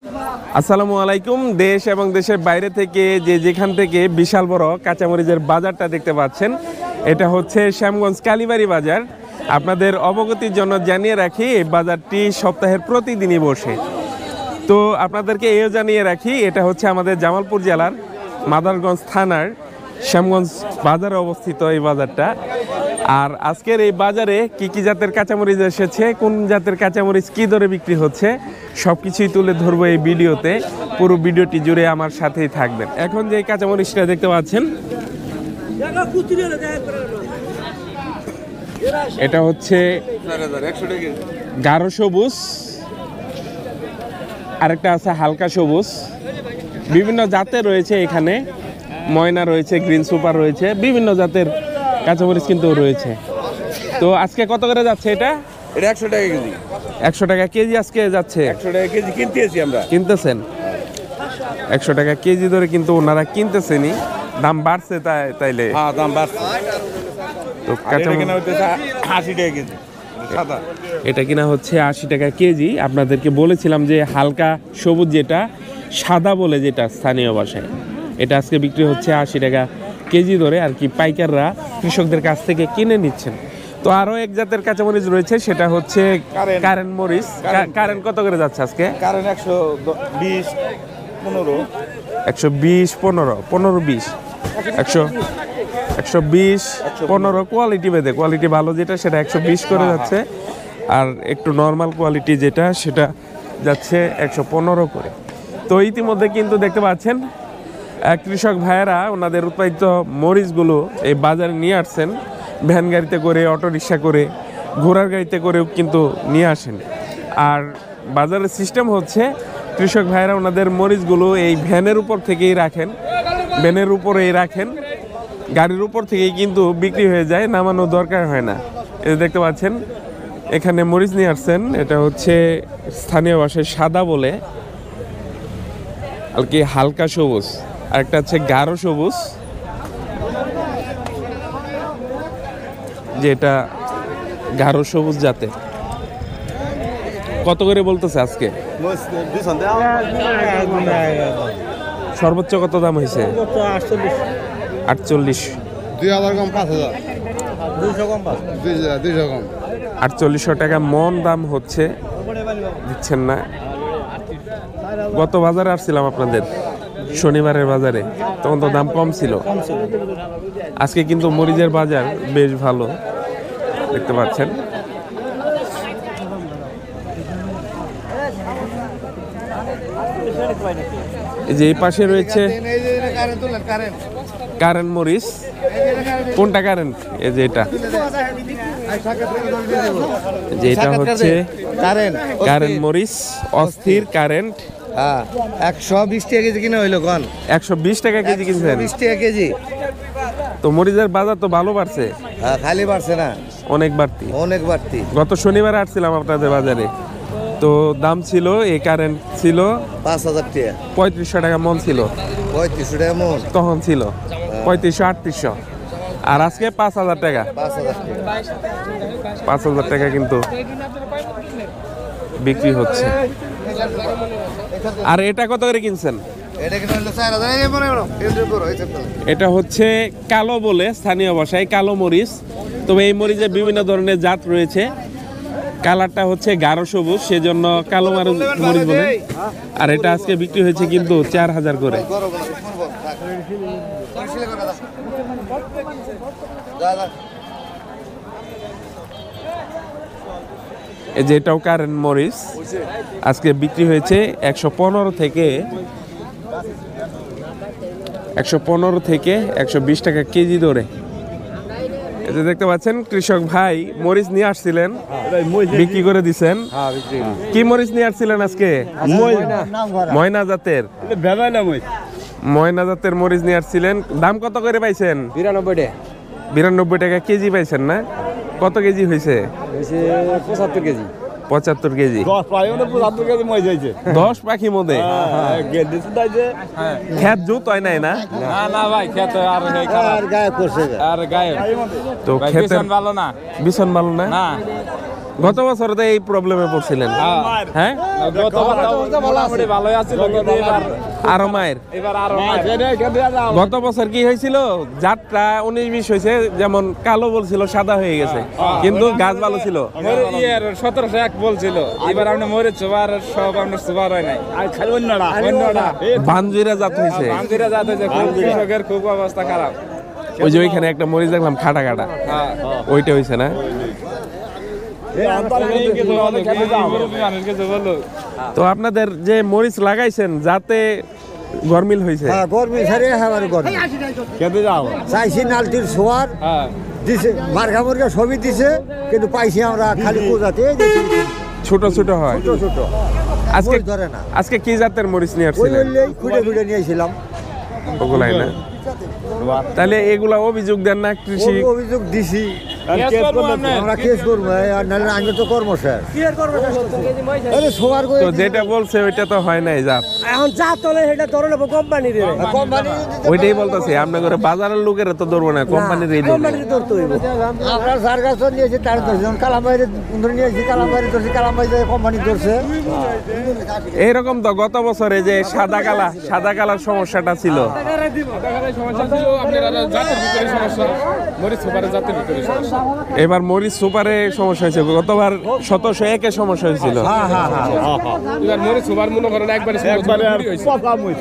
আসসালামু আলাইকুম। দেশ এবং দেশের বাইরে থেকে যেখান থেকে বিশাল বড় কাঁচামরিচের বাজারটা দেখতে পাচ্ছেন, এটা হচ্ছে শ্যামগঞ্জ কালীবাড়ি বাজার। আপনাদের অবগতির জন্য জানিয়ে রাখি, এই বাজারটি সপ্তাহের প্রতিদিনই বসে। তো আপনাদেরকে এও জানিয়ে রাখি, এটা হচ্ছে আমাদের জামালপুর জেলার মাদারগঞ্জ থানার শ্যামগঞ্জ বাজারে অবস্থিত এই বাজারটা। আর আজকের এই বাজারে কি কি জাতের কাঁচামরিচ এসেছে, কোন জাতের কাঁচামরিচ কী দরে বিক্রি হচ্ছে, সব কিছুই তুলে ধরবো এই ভিডিওতে। পুরো ভিডিওটি জুড়ে আমার সাথেই থাকবেন। এখন যে কাঁচামরিচটা দেখতে পাচ্ছেন, এটা হচ্ছে গাঢ় সবুজ, আরেকটা আছে হালকা সবুজ। বিভিন্ন জাতের রয়েছে এখানে, ময়না রয়েছে, গ্রিন সুপার রয়েছে, বিভিন্ন জাতের কাঁচামরিচ কিন্তু রয়েছে। তো আজকে কত করে যাচ্ছে এটা? এটা 100 টাকা কেজি। 100 টাকা কেজি আজকে যাচ্ছে। 100 টাকা কেজি কিনতেছি আমরা। কিনতেছেন 100 টাকা কেজি ধরে কিন্তু ওনারা কিনতেছেনই। দাম বাড়ছে তাইলে? হ্যাঁ, দাম বাড়ছে। তো এটা কিনা হচ্ছে 80 টাকা কেজি সাদা। এটা কিনা হচ্ছে 80 টাকা কেজি। আপনাদেরকে বলেছিলাম যে হালকা সবুজ যেটা, সাদা বলে যেটা স্থানীয় ভাষায়, এটা আজকে বিক্রি হচ্ছে 80 টাকা কেজি ধরে আর কি। পাইকাররা কৃষকদের কাছ থেকে কিনে নিচ্ছেন। তো আরো এক জাতের কাঁচামরিচ রয়েছে, সেটা হচ্ছে কারেন্ট মরিচ। কারেন্ট কত করে যাচ্ছে আজকে? কারণ 120 15 120 15 15 20 120 15 কোয়ালিটি ভেদে। কোয়ালিটি ভালো যেটা সেটা 120 করে যাচ্ছে, আর একটু নর্মাল কোয়ালিটি যেটা সেটা যাচ্ছে 115 করে। তো ইতিমধ্যে কিন্তু দেখতে পাচ্ছেন কৃষক ভাইয়েরা ওনাদের উৎপাদিত মরিচগুলো এই বাজারে নিয়ে আসছেন। ভ্যান গাড়িতে করে, অটো রিক্সা করে, ঘোড়ার গাড়িতে করেও কিন্তু নিয়ে আসেন। আর বাজারের সিস্টেম হচ্ছে, কৃষক ভাইয়েরা ওনাদের মরিচগুলো এই ভ্যানের উপর থেকেই রাখেন, ভ্যানের উপরেই রাখেন, গাড়ির উপর থেকেই কিন্তু বিক্রি হয়ে যায়, নামানোর দরকার হয় না। এই দেখতে পাচ্ছেন এখানে মরিচ নিয়ে আসছেন, এটা হচ্ছে স্থানীয় ভাষায় সাদা বলে, আর কি হালকা সবুজ, আর একটা হচ্ছে গাঢ় সবুজ, যেটা গাঢ় সবুজ জাতের। কত করে বলতেছে আজকে? সর্বোচ্চ কত দাম হয়েছে? 48। 2000 কম 5000 200 কম 200 কম 4800 টাকা মন দাম হচ্ছে, দিচ্ছেন না। গত বাজারে আসছিলাম আপনাদের শনিবারের বাজারে, তখন তো দাম কম ছিল। আজকে কিন্তু মরিচের বাজার বেশ ভালো দেখতে পাচ্ছেন। এই যে এই পাশে রয়েছে কারেন্ট মরিচ। কোনটা কারেন্ট? এই যে এটা, যে এটা হচ্ছে কারেন্ট মরিচ, অস্থির কারেন্ট। হ্যাঁ 120 টাকা কেজি কিনা হইলো কোন? 120 টাকা কেজি কিনছেন? 120 টাকা কেজি। তো মরিচের বাজার তো ভালো বাড়ছে। হ্যাঁ, খালি বাড়ছে না, অনেক বাড়তি। অনেক বাড়তি। গত শনিবারে আসছিলাম আপনাদের বাজারে, তো দাম ছিল, এই কারেন্ট ছিল 5000 টাকা, 3500 টাকা মন ছিল 3500 টাকা মন তখন ছিল, 3500 3800। আর আজকে 5000 টাকা, 5000 টাকা 5000 টাকা কিন্তু বিক্রি হচ্ছে। আর এটা কত করে কিনছেন? এটা কিনা হইলো 4000 এই মনে করো এটা হচ্ছে কালো বলে স্থানীয় ভাষায়, কালো মরিচ। তবে এই মরিচে বিভিন্ন ধরনের জাত রয়েছে। কালারটা হচ্ছে গাঢ় সবুজ, সেজন্য কালো মরিচ বলে। আর এটা আজকে বিক্রি হয়েছে কিন্তু 4000 করে। এই যে এটাও কারেন্ট মরিচ, আজকে বিক্রি হয়েছে 115 থেকে 120 টাকা কেজি ধরে। এই যে দেখতে পাচ্ছেন কৃষক ভাই মরিচ নিয়ে আসছিলেন, বিক্রি করে দিছেন। কি মরিচ নিয়ে আসছিলেন আজকে? ময়না জাতের। ময়না জাতের মরিচ নিয়ে আসছিলেন। দাম কত করে পাইছেন? 92 টাকা কেজি পাইছেন না? কত কেজি হয়েছে? 75 কেজি। 75 কেজি। 10 পাখি মধ্যে খেত জুত হয় নাই না? না ভাই, খেত আর গায়ে করছে আর গায়ে তো খেতে ভালো না, বিছন ভালো না। না গত বছর তো এই প্রবলেমে পড়ছিলেন হ্যাঁ গতবার তো মোটামুটি ভালোই আছিল, কিন্তু আরো মায়ের এবার আরো মার। গত বছর কি হয়েছিল জাতটা 19-20 হয়েছে, যেমন কালো বলছিল সাদা হয়ে গেছে, কিন্তু গাছ ভালো ছিল। ইয়ের 1701 বলছিল, এবার আপনি মরিচ সুপার সব আপনার সুপার হয় নাই, খালি অন্যরা অন্যটা বানজুইরা জাত হয়েছে। বান্দিরা যাতে যে খুব কৃষকের খুব অবস্থা খারাপ। ওই যে ওইখানে একটা মরিচ দেখলাম খাটা খাটা, হ্যাঁ ওইটা হয়েছে না? মানুষকে যে বললো তো আপনাদের যে মরিচ লাগাইছেন যাতে গরমিল হয়েছে, হ্যাঁ গরমি সারে একেবারে গরমি খেতে যাও চাইছি নালটির সোয়ার হ্যাঁ দিছে, মার্কা মুরগা সবই দিছে, কিন্তু পাইছি আমরা খালি পূজাতে ছোট ছোট হয়। ছোট ছোট আজকে মরিচ ধরে না। আজকে কি জাতের মরিচ নিয়ে ওই আসছিলেন? বললেই খুঁড়ে খুঁড়ে নিয়েছিলাম। ওগুলাই না? তাহলে এগুলা অভিযোগ দেন না কৃষি? অভিযোগ দিছি, কেস করবো আপনি। আমরা কেস করবো, আর নাহলে আমি তো কর্ম স্যার সোয়ার করে তো যেটা বলছে ওইটা তো হয় নাই জাত, এখন যা তলে সেটা ধরে নেবো কোম্পানি রে, কোম্পানি ওইটাই বলতেছি। আপনার ঘরে বাজারের লোকেরা তো ধরবো না, কোম্পানির এই ধরবে। কোম্পানি ধরতে হইব। আমরা যার কাছ থেকে নিয়েছি তার ধরছি, যেমন কালামাইরে ধরে নিয়েছি, কালামাইরে ধরছি, কালামাই কোম্পানি ধরছে। এইরকম তো গত বছরে যে সাদা কালার সমস্যাটা ছিল, সমস্যা ছিল আপনার জাতের ভিতরে সমস্যা, মরিচ সুপারের জাতের ভিতরে সমস্যা। এবার মরিচ সুপারে সমস্যা হয়েছে, গতবার 1701 সমস্যা হয়েছিল। এবার মরিচ সুপার মনে করেন একবারে পচা মরিচ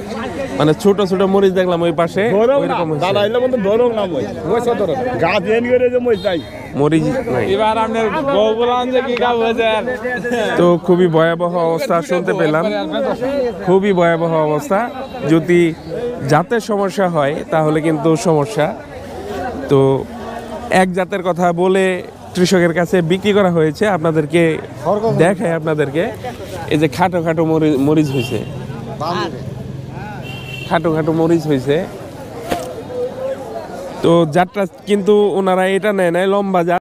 মানে ছোট ছোট মরিচ দেখলাম ওই পাশে, ওইরকম হয়েছে। দাদা এলে মতো ধরো না মই গাছ এনে করে যে মই যাই মরিচ নাই। এবার আপনার বউ বলান যে কি কাজ হয়েছে তো খুবই ভয়াবহ অবস্থা শুনতে পেলাম, খুবই ভয়াবহ অবস্থা। যদি জাতের সমস্যা হয় তাহলে কিন্তু সমস্যা। তো এক জাতের কথা বলে কৃষকের কাছে বিক্রি করা হয়েছে। আপনাদেরকে দেখায়, আপনাদেরকে এই যে খাটো খাটো মরিচ হয়েছে, খাটো খাটো মরিচ হয়েছে। তো জাতটা কিন্তু ওনারা এটা নেয় নাই, লম্বা জাত।